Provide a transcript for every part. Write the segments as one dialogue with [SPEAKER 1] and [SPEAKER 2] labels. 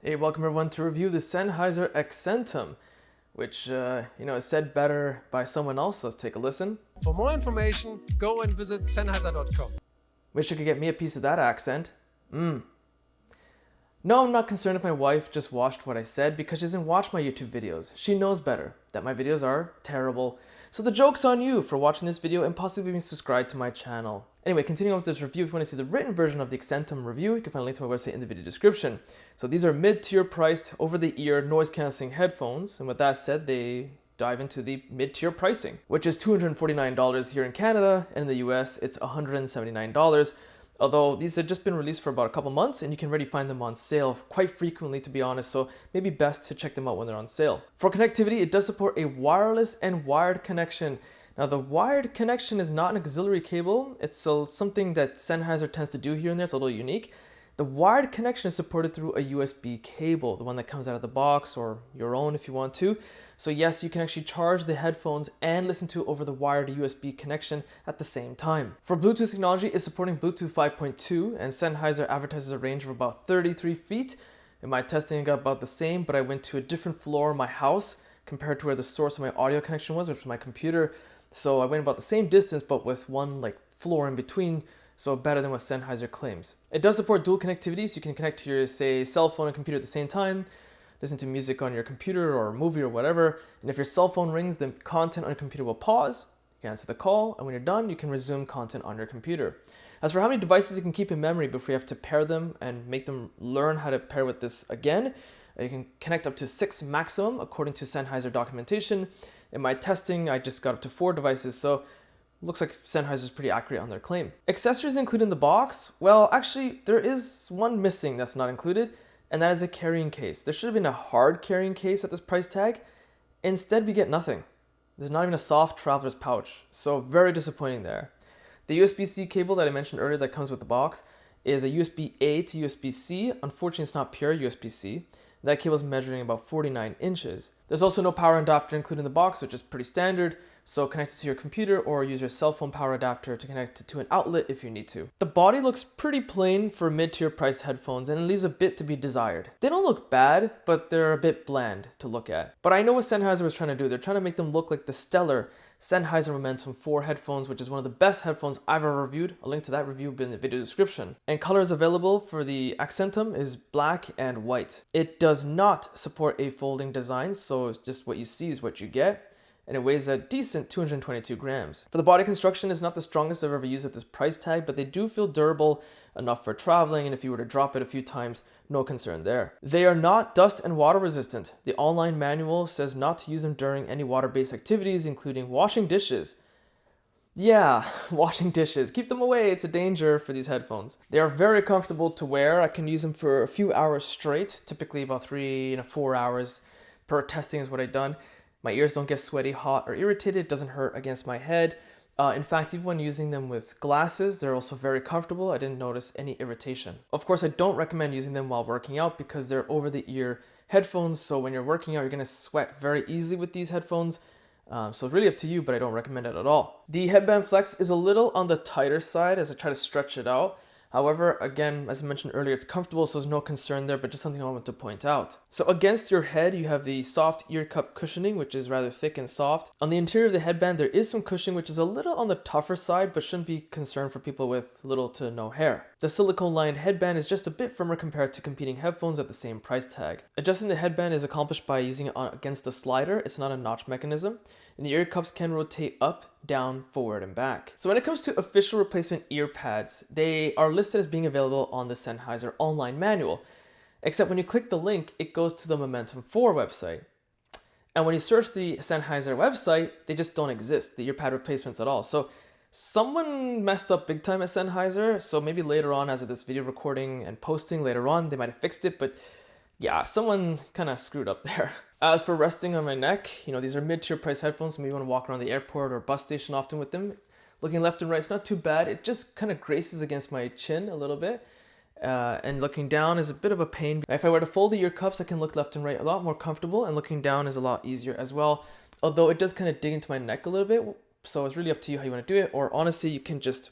[SPEAKER 1] Hey, welcome everyone to review the Sennheiser ACCENTUM, which, is said better by someone else. Let's take a listen.
[SPEAKER 2] For more information, go and visit Sennheiser.com.
[SPEAKER 1] Wish you could get me a piece of that accent. No, I'm not concerned if my wife just watched what I said because she doesn't watch my YouTube videos. She knows better, that my videos are terrible. So the joke's on you for watching this video and possibly being subscribed to my channel. Anyway, continuing with this review, if you want to see the written version of the ACCENTUM review, you can find a link to my website in the video description. So these are mid-tier priced, over-the-ear, noise-canceling headphones, and with that said, they dive into the mid-tier pricing, which is $249 here in Canada, and in the US, it's $179. Although these have just been released for about a couple months and you can already find them on sale quite frequently, to be honest, so maybe best to check them out when they're on sale. For connectivity, it does support a wireless and wired connection. Now the wired connection is not an auxiliary cable, it's something that Sennheiser tends to do here and there, it's a little unique. The wired connection is supported through a USB cable, the one that comes out of the box or your own if you want to. So yes, you can actually charge the headphones and listen to it over the wired USB connection at the same time. For Bluetooth technology, it's supporting Bluetooth 5.2 and Sennheiser advertises a range of about 33 feet. In my testing, I got about the same, but I went to a different floor in my house compared to where the source of my audio connection was, which was my computer. So I went about the same distance, but with one floor in between. So better than what Sennheiser claims. It does support dual connectivity, so you can connect to your, say, cell phone and computer at the same time, listen to music on your computer or a movie or whatever, and if your cell phone rings, then content on your computer will pause, you can answer the call, and when you're done, you can resume content on your computer. As for how many devices you can keep in memory before you have to pair them and make them learn how to pair with this again, you can connect up to 6 maximum, according to Sennheiser documentation. In my testing, I just got up to 4 devices, so looks like Sennheiser is pretty accurate on their claim. Accessories included in the box? Well, actually, there is one missing that's not included, and that is a carrying case. There should have been a hard carrying case at this price tag. Instead, we get nothing. There's not even a soft traveler's pouch, so very disappointing there. The USB-C cable that I mentioned earlier that comes with the box is a USB-A to USB-C. Unfortunately, it's not pure USB-C. That cable is measuring about 49 inches. There's also no power adapter included in the box, which is pretty standard, so connect it to your computer or use your cell phone power adapter to connect it to an outlet if you need to. The body looks pretty plain for mid-tier priced headphones and it leaves a bit to be desired. They don't look bad, but they're a bit bland to look at. But I know what Sennheiser was trying to do. They're trying to make them look like the stellar Sennheiser Momentum 4 headphones, which is one of the best headphones I've ever reviewed. A link to that review will be in the video description. And colors available for the ACCENTUM is black and white. It does not support a folding design, so just what you see is what you get. And it weighs a decent 222 grams. For the body construction, it's not the strongest I've ever used at this price tag, but they do feel durable enough for traveling, and if you were to drop it a few times, no concern there. They are not dust and water resistant. The online manual says not to use them during any water-based activities, including washing dishes. Yeah, washing dishes. Keep them away, it's a danger for these headphones. They are very comfortable to wear. I can use them for a few hours straight, typically about 3 to 4 hours per testing is what I've done. My ears don't get sweaty, hot, or irritated. It doesn't hurt against my head. In fact, even when using them with glasses, they're also very comfortable. I didn't notice any irritation. Of course, I don't recommend using them while working out because they're over-the-ear headphones. So when you're working out, you're gonna sweat very easily with these headphones. So it's really up to you, but I don't recommend it at all. The headband flex is a little on the tighter side as I try to stretch it out. However, again, as I mentioned earlier, it's comfortable, so there's no concern there, but just something I want to point out. So against your head, you have the soft ear cup cushioning, which is rather thick and soft. On the interior of the headband, there is some cushioning, which is a little on the tougher side, but shouldn't be concerned for people with little to no hair. The silicone-lined headband is just a bit firmer compared to competing headphones at the same price tag. Adjusting the headband is accomplished by using it against the slider. It's not a notch mechanism. And the ear cups can rotate up, down, forward, and back. So when it comes to official replacement ear pads, they are listed as being available on the Sennheiser online manual. Except when you click the link, it goes to the Momentum 4 website. And when you search the Sennheiser website, they just don't exist, the ear pad replacements at all. So someone messed up big time at Sennheiser, so maybe later on, as of this video recording and posting later on, they might have fixed it, but yeah, someone kind of screwed up there. As for resting on my neck, these are mid-tier price headphones, so maybe you want to walk around the airport or bus station often with them. Looking left and right, it's not too bad. It just kind of graces against my chin a little bit. And looking down is a bit of a pain. If I were to fold the ear cups, I can look left and right a lot more comfortable, and looking down is a lot easier as well. Although it does kind of dig into my neck a little bit, so it's really up to you how you want to do it. Or honestly, you can just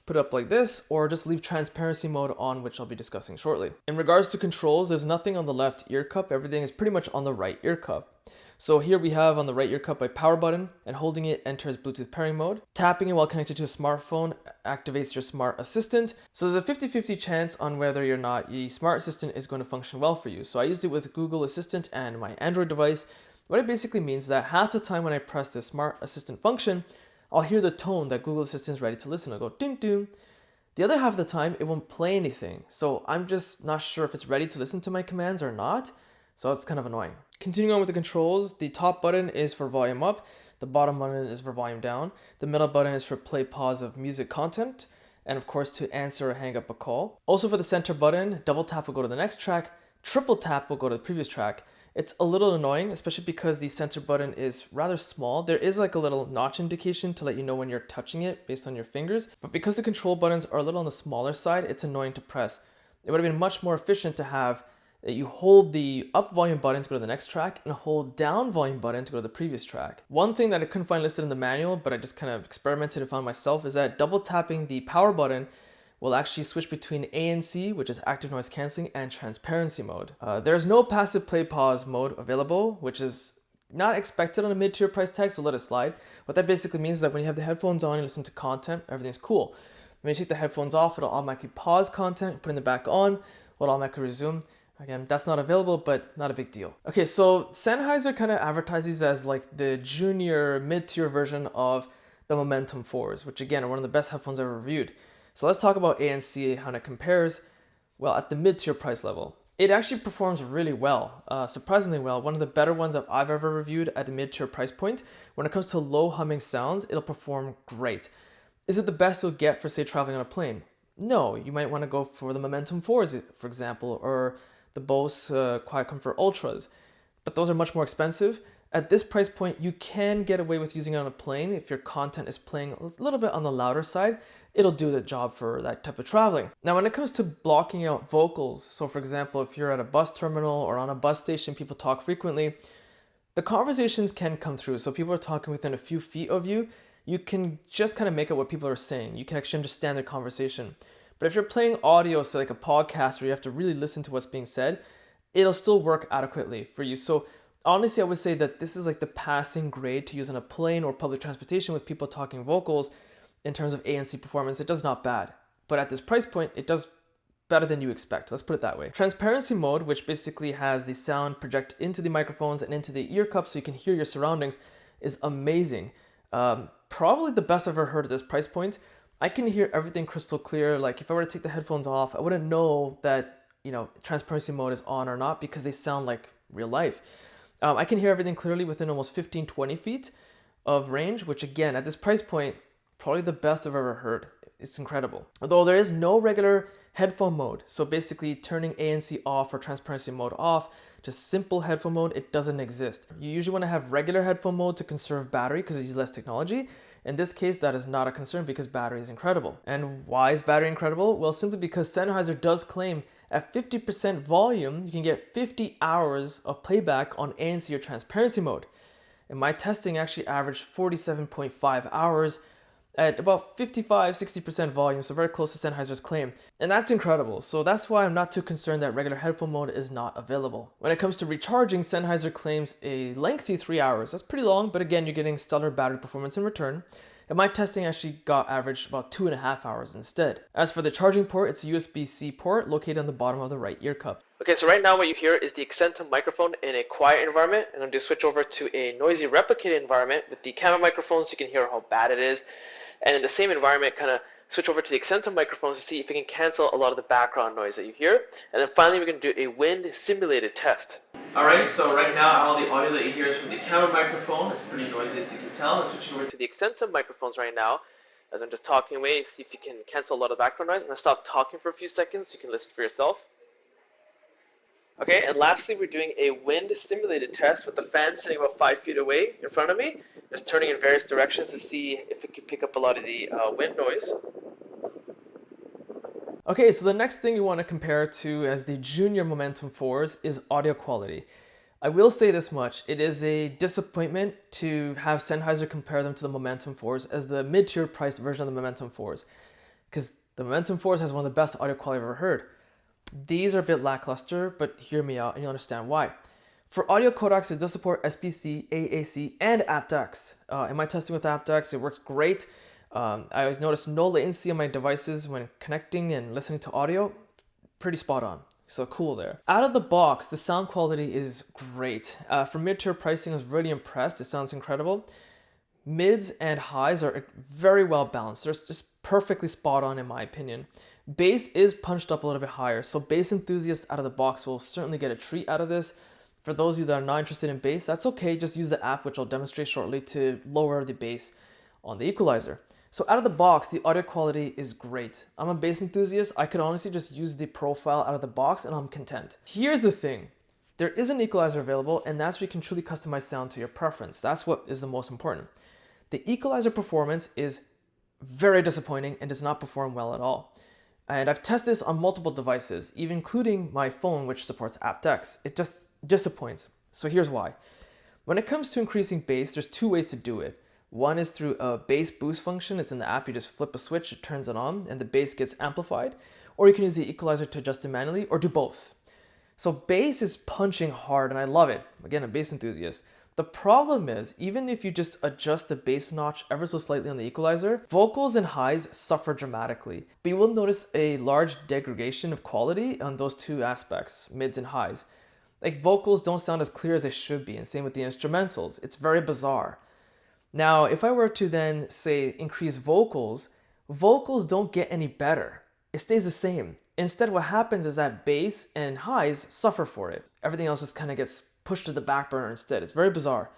[SPEAKER 1] put it up like this, or just leave transparency mode on, which I'll be discussing shortly. In regards to controls, there's nothing on the left ear cup. Everything is pretty much on the right ear cup. So here we have on the right ear cup a power button, and holding it enters Bluetooth pairing mode. Tapping it while connected to a smartphone activates your smart assistant. So there's a 50-50 chance on whether or not your smart assistant is going to function well for you. So I used it with Google Assistant and my Android device. What it basically means is that half the time when I press the smart assistant function, I'll hear the tone that Google Assistant is ready to listen. I'll go ding ding. The other half of the time, it won't play anything. So I'm just not sure if it's ready to listen to my commands or not. So it's kind of annoying. Continuing on with the controls, the top button is for volume up. The bottom button is for volume down. The middle button is for play pause of music content. And of course, to answer or hang up a call. Also for the center button, double tap will go to the next track. Triple tap will go to the previous track. It's a little annoying, especially because the center button is rather small. There is like a little notch indication to let you know when you're touching it based on your fingers. But because the control buttons are a little on the smaller side, it's annoying to press. It would have been much more efficient to have you hold the up volume button to go to the next track and hold down volume button to go to the previous track. One thing that I couldn't find listed in the manual, but I just kind of experimented and found myself, is that double tapping the power button will actually switch between ANC, which is active noise cancelling, and transparency mode. There's no passive play pause mode available, which is not expected on a mid-tier price tag, so let it slide. What that basically means is that when you have the headphones on, you listen to content, everything's cool. When you take the headphones off, it'll automatically pause content, putting it back on, it'll automatically resume. Again, that's not available, but not a big deal. Okay, so Sennheiser kind of advertises as like the junior mid-tier version of the Momentum 4s, which again are one of the best headphones I've ever reviewed. So let's talk about ANC, how it compares, well, at the mid-tier price level. It actually performs really well, surprisingly well. One of the better ones that I've ever reviewed at the mid-tier price point. When it comes to low humming sounds, it'll perform great. Is it the best you'll get for, say, traveling on a plane? No, you might want to go for the Momentum 4s, for example, or the Bose Quiet Comfort Ultras, but those are much more expensive. At this price point, you can get away with using it on a plane if your content is playing a little bit on the louder side. It'll do the job for that type of traveling. Now, when it comes to blocking out vocals, so for example, if you're at a bus terminal or on a bus station, people talk frequently, the conversations can come through. So people are talking within a few feet of you. You can just kind of make out what people are saying. You can actually understand their conversation. But if you're playing audio, so like a podcast where you have to really listen to what's being said, it'll still work adequately for you. So honestly, I would say that this is like the passing grade to use on a plane or public transportation with people talking vocals in terms of ANC performance. It does not bad. But at this price point, it does better than you expect. Let's put it that way. Transparency mode, which basically has the sound project into the microphones and into the ear cups so you can hear your surroundings, is amazing. Probably the best I've ever heard at this price point. I can hear everything crystal clear. Like if I were to take the headphones off, I wouldn't know that, transparency mode is on or not because they sound like real life. I can hear everything clearly within almost 15-20 feet of range, which again, at this price point, probably the best I've ever heard. It's incredible. Although there is no regular headphone mode. So basically turning ANC off or transparency mode off, just simple headphone mode, it doesn't exist. You usually want to have regular headphone mode to conserve battery because it uses less technology. In this case, that is not a concern because battery is incredible. And why is battery incredible? Well, simply because Sennheiser does claim at 50% volume, you can get 50 hours of playback on ANC or transparency mode. And my testing actually averaged 47.5 hours at about 55-60% volume, so very close to Sennheiser's claim. And that's incredible, so that's why I'm not too concerned that regular headphone mode is not available. When it comes to recharging, Sennheiser claims a lengthy 3 hours. That's pretty long, but again, you're getting stellar battery performance in return. And my testing actually got averaged about 2.5 hours instead. As for the charging port, it's a USB-C port located on the bottom of the right ear cup. Okay, so right now what you hear is the ACCENTUM microphone in a quiet environment, and I'm going to switch over to a noisy replicated environment with the camera microphone so you can hear how bad it is. And in the same environment, kind of switch over to the ACCENTUM microphones to see if we can cancel a lot of the background noise that you hear. And then finally, we're going to do a wind simulated test. Alright, so right now all the audio that you hear is from the camera microphone. It's pretty noisy as you can tell. I'm switching over to the ACCENTUM microphones right now as I'm just talking away, see if you can cancel a lot of background noise. I'm going to stop talking for a few seconds so you can listen for yourself. Okay, and lastly, we're doing a wind simulated test with the fan sitting about 5 feet away in front of me, just turning in various directions to see if it can pick up a lot of the wind noise. Okay, so the next thing you want to compare to as the junior Momentum 4s is audio quality. I will say this much, it is a disappointment to have Sennheiser compare them to the Momentum 4s as the mid-tier priced version of the Momentum 4s. because the Momentum Force has one of the best audio quality I've ever heard. These are a bit lackluster, but hear me out and you'll understand why. For audio codecs, it does support SBC, AAC, and aptX. In my testing with aptX, it works great. I always notice no latency on my devices when connecting and listening to audio. Pretty spot on. So cool there. Out of the box, the sound quality is great. For mid-tier pricing, I was really impressed. It sounds incredible. Mids and highs are very well balanced. They're just perfectly spot on in my opinion. Bass is punched up a little bit higher, so bass enthusiasts out of the box will certainly get a treat out of this. For those of you that are not interested in bass, that's okay. Just use the app, which I'll demonstrate shortly, to lower the bass on the equalizer. So out of the box, the audio quality is great. I'm a bass enthusiast. I could honestly just use the profile out of the box and I'm content. Here's the thing. There is an equalizer available, and that's where you can truly customize sound to your preference. That's what is the most important. The equalizer performance is very disappointing and does not perform well at all. And I've tested this on multiple devices, even including my phone, which supports aptX. It just disappoints. So here's why. When it comes to increasing bass, there's two ways to do it. One is through a bass boost function. It's in the app. You just flip a switch, it turns it on, and the bass gets amplified. Or you can use the equalizer to adjust it manually, or do both. So bass is punching hard, and I love it. Again, a bass enthusiast. The problem is, even if you just adjust the bass notch ever so slightly on the equalizer, vocals and highs suffer dramatically. But you will notice a large degradation of quality on those two aspects, mids and highs. Like vocals don't sound as clear as they should be, and same with the instrumentals. It's very bizarre. Now, if I were to then say increase vocals, vocals don't get any better. It stays the same. Instead, what happens is that bass and highs suffer for it. Everything else just kind of gets pushed to the back burner instead. It's very bizarre.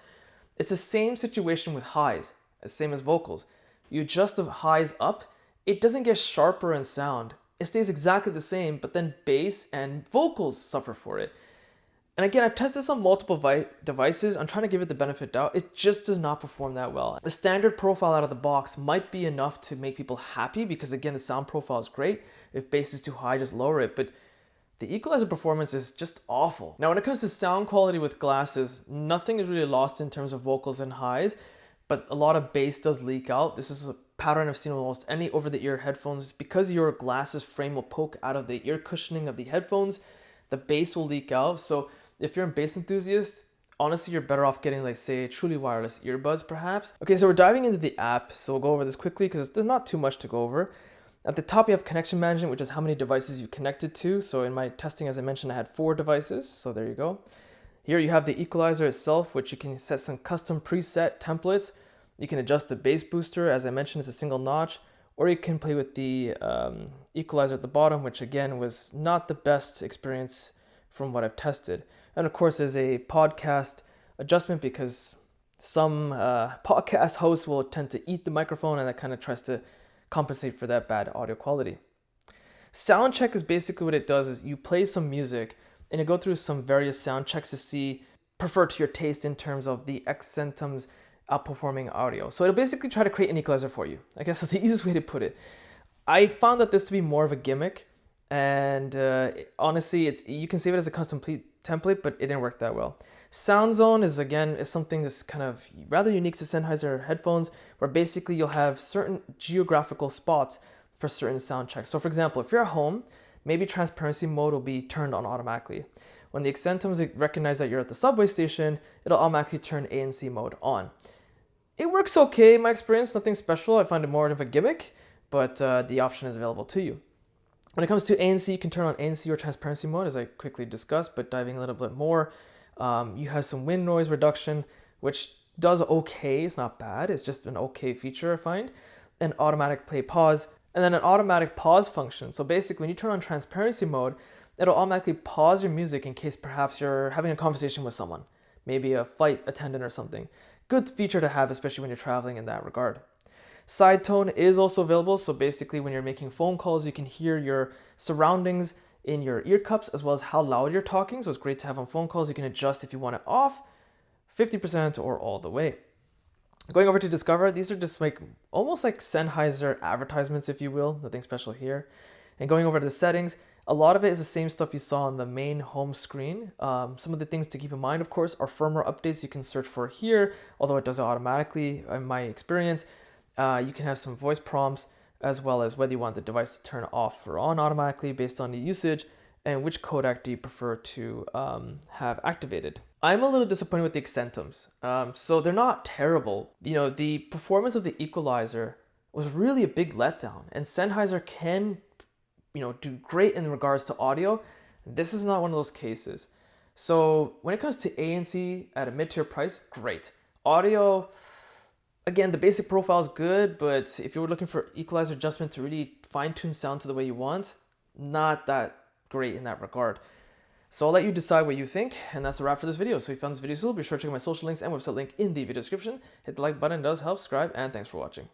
[SPEAKER 1] It's the same situation with highs, same as vocals. You adjust the highs up, it doesn't get sharper in sound. It stays exactly the same, but then bass and vocals suffer for it. And again, I've tested this on multiple devices. I'm trying to give it the benefit of doubt. It just does not perform that well. The standard profile out of the box might be enough to make people happy because again, the sound profile is great. If bass is too high, just lower it. But the equalizer performance is just awful. Now, when it comes to sound quality with glasses, nothing is really lost in terms of vocals and highs, but a lot of bass does leak out. This is a pattern I've seen with almost any over-the-ear headphones. Because your glasses frame will poke out of the ear cushioning of the headphones, the bass will leak out. So if you're a bass enthusiast, honestly, you're better off getting like, say, truly wireless earbuds perhaps. Okay, so we're diving into the app. So we'll go over this quickly because there's not too much to go over. At the top, you have connection management, which is how many devices you've connected to. So in my testing, as I mentioned, I had 4 devices. So there you go. Here you have the equalizer itself, which you can set some custom preset templates. You can adjust the bass booster. As I mentioned, it's a single notch. Or you can play with the equalizer at the bottom, which again was not the best experience from what I've tested. And of course, there's a podcast adjustment because some podcast hosts will tend to eat the microphone, and that kind of tries to compensate for that bad audio quality. Sound check is basically what it does is you play some music and you go through some various sound checks to see, prefer to your taste in terms of the Accentum's outperforming audio. So it'll basically try to create an equalizer for you. I guess that's the easiest way to put it. I found that this to be more of a gimmick, and honestly, you can save it as a custom template, but it didn't work that well. Sound zone is something that's kind of rather unique to Sennheiser headphones, where basically you'll have certain geographical spots for certain sound checks. So for example, if you're at home, maybe transparency mode will be turned on automatically. When the Accentums recognize that you're at the subway station, it'll automatically turn ANC mode on. It works okay in my experience, nothing special. I find it more of a gimmick, but the option is available to you. When it comes to ANC, you can turn on ANC or transparency mode, as I quickly discussed, but diving a little bit more, you have some wind noise reduction, which does okay. It's not bad. It's just an okay feature, I find. An automatic play pause, and then an automatic pause function. So basically, when you turn on transparency mode, it'll automatically pause your music in case perhaps you're having a conversation with someone, maybe a flight attendant or something. Good feature to have, especially when you're traveling in that regard. Side tone is also available. So basically, when you're making phone calls, you can hear your surroundings in your ear cups as well as how loud you're talking. So it's great to have on phone calls. You can adjust if you want it off, 50% or all the way. Going over to Discover, these are just like almost like Sennheiser advertisements, if you will. Nothing special here. And going over to the settings, a lot of it is the same stuff you saw on the main home screen. Some of the things to keep in mind, of course, are firmware updates you can search for here, although it does it automatically in my experience. You can have some voice prompts. as well as whether you want the device to turn off or on automatically based on the usage, and which codec do you prefer to have activated. I'm a little disappointed with the Accentums. So they're not terrible. You know, the performance of the equalizer was really a big letdown, and Sennheiser can, you know, do great in regards to audio. This is not one of those cases. So when it comes to ANC at a mid-tier price, great. Audio, again, the basic profile is good, but if you were looking for equalizer adjustment to really fine-tune sound to the way you want, not that great in that regard. So I'll let you decide what you think, and that's a wrap for this video. So if you found this video useful, be sure to check out my social links and website link in the video description. Hit the like button, it does help, subscribe, and thanks for watching.